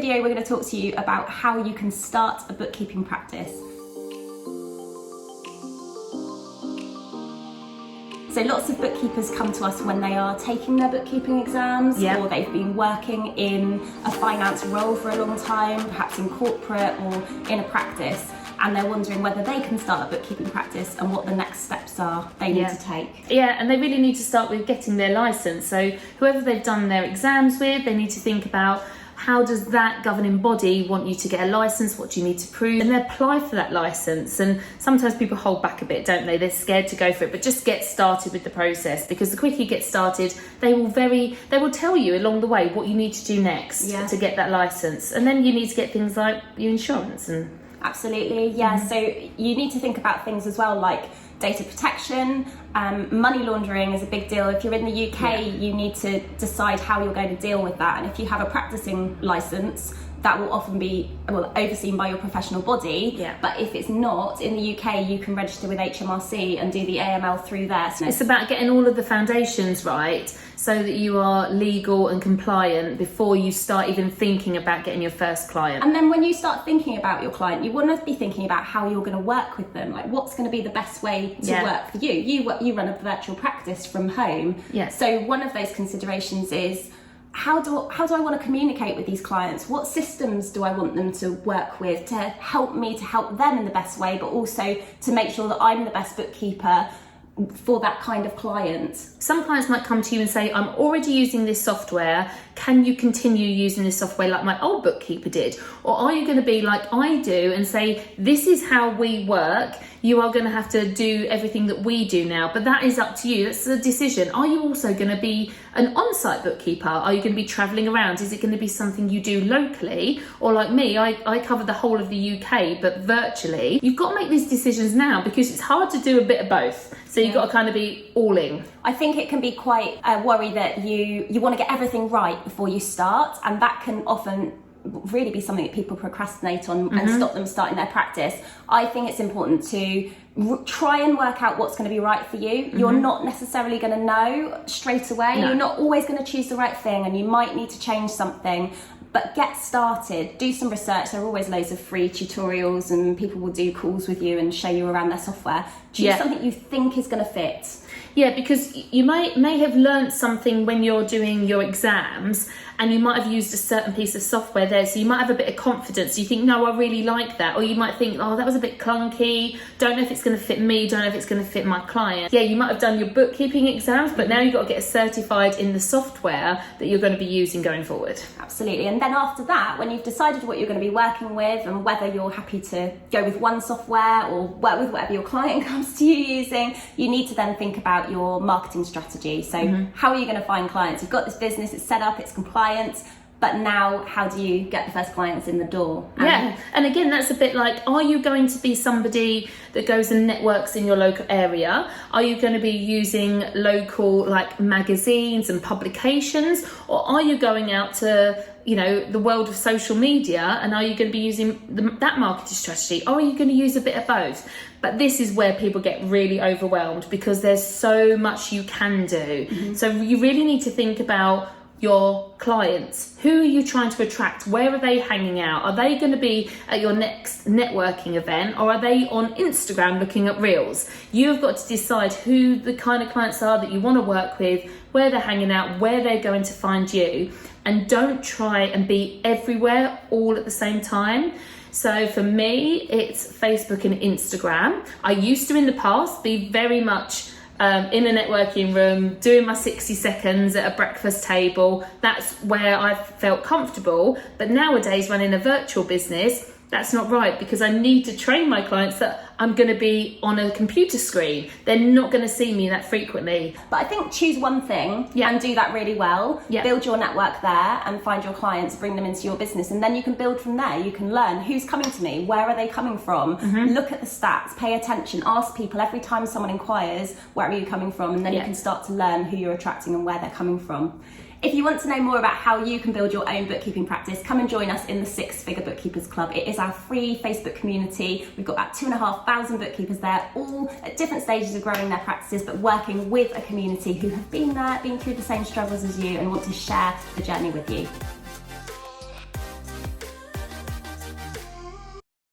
video, we're going to talk to you about how you can start a bookkeeping practice. So lots of bookkeepers come to us when they are taking their bookkeeping exams, or they've been working in a finance role for a long time, perhaps in corporate or in a practice, and they're wondering whether they can start a bookkeeping practice and what the next steps are they need to take. Yeah, and they really need to start with getting their license. So whoever they've done their exams with, they need to think about, how does that governing body want you to get a license? What do you need to prove? And they apply for that license. And sometimes people hold back a bit, don't they? They're scared to go for it, but just get started with the process, because the quicker you get started, they will tell you along the way what you need to do next to get that license. And then you need to get things like your insurance and... Absolutely, yeah. So you need to think about things as well, like data protection, money laundering is a big deal. If you're in the UK, you need to decide how you're going to deal with that. And if you have a practicing license, that will often be overseen by your professional body. But if it's not, in the UK, you can register with HMRC and do the AML through there. So it's about getting all of the foundations right, so that you are legal and compliant before you start even thinking about getting your first client. And then when you start thinking about your client, you want to be thinking about how you're going to work with them, like what's going to be the best way to work for you. You run a virtual practice from home. So one of those considerations is, how do I want to communicate with these clients? What systems do I want them to work with to help me to help them in the best way, but also to make sure that I'm the best bookkeeper for that kind of client? Some clients might come to you and say, I'm already using this software, can you continue using this software like my old bookkeeper did? Or are you going to be like I do and say, this is how we work, you are going to have to do everything that we do now? But that is up to you, that's a decision. Are you also going to be an on-site bookkeeper? Are you going to be travelling around? Is it going to be something you do locally? Or like me, I cover the whole of the UK, but virtually. You've got to make these decisions now, because it's hard to do a bit of both. So you've got to kind of be all in. I think it can be quite a worry that you want to get everything right before you start, and that can often really be something that people procrastinate on and stop them starting their practice. I think it's important to try and work out what's going to be right for you. You're not necessarily going to know straight away. You're not always going to choose the right thing, and you might need to change something. But get started, do some research. There are always loads of free tutorials, and people will do calls with you and show you around their software. Choose something you think is going to fit. Yeah, because you may have learnt something when you're doing your exams, and you might have used a certain piece of software there, so you might have a bit of confidence. You think, no, I really like that. Or you might think, oh, that was a bit clunky, don't know if it's going to fit me, don't know if it's going to fit my client. Yeah, you might have done your bookkeeping exams, but now you've got to get certified in the software that you're going to be using going forward. Absolutely. And then after that, when you've decided what you're going to be working with and whether you're happy to go with one software or work with whatever your client comes to you using, you need to then think about your marketing strategy. So how are you going to find clients? You've got this business, it's set up, it's compliant, but now how do you get the first clients in the door? And again, that's a bit like, are you going to be somebody that goes and networks in your local area? Are you going to be using local like magazines and publications? Or are you going out to the world of social media, and are you going to be using that marketing strategy? Or are you going to use a bit of both? But this is where people get really overwhelmed, because there's so much you can do. So you really need to think about your clients. Who are you trying to attract? Where are they hanging out? Are they going to be at your next networking event, or are they on Instagram looking at reels? You've got to decide who the kind of clients are that you want to work with, where they're hanging out, where they're going to find you, and don't try and be everywhere all at the same time. So for me, it's Facebook and Instagram. I used to in the past be very much in a networking room, doing my 60 seconds at a breakfast table. That's where I felt comfortable. But nowadays, running a virtual business, that's not right, because I need to train my clients that I'm going to be on a computer screen. They're not going to see me that frequently. But I think choose one thing and do that really well. Build your network there and find your clients, bring them into your business, and then you can build from there. You can learn who's coming to me, where are they coming from, look at the stats, pay attention, ask people every time someone inquires, where are you coming from, and then you can start to learn who you're attracting and where they're coming from. If you want to know more about how you can build your own bookkeeping practice, come and join us in the Six Figure Bookkeepers Club. It is our free Facebook community. We've got about 2,500 bookkeepers there, all at different stages of growing their practices, but working with a community who have been there, been through the same struggles as you, and want to share the journey with you.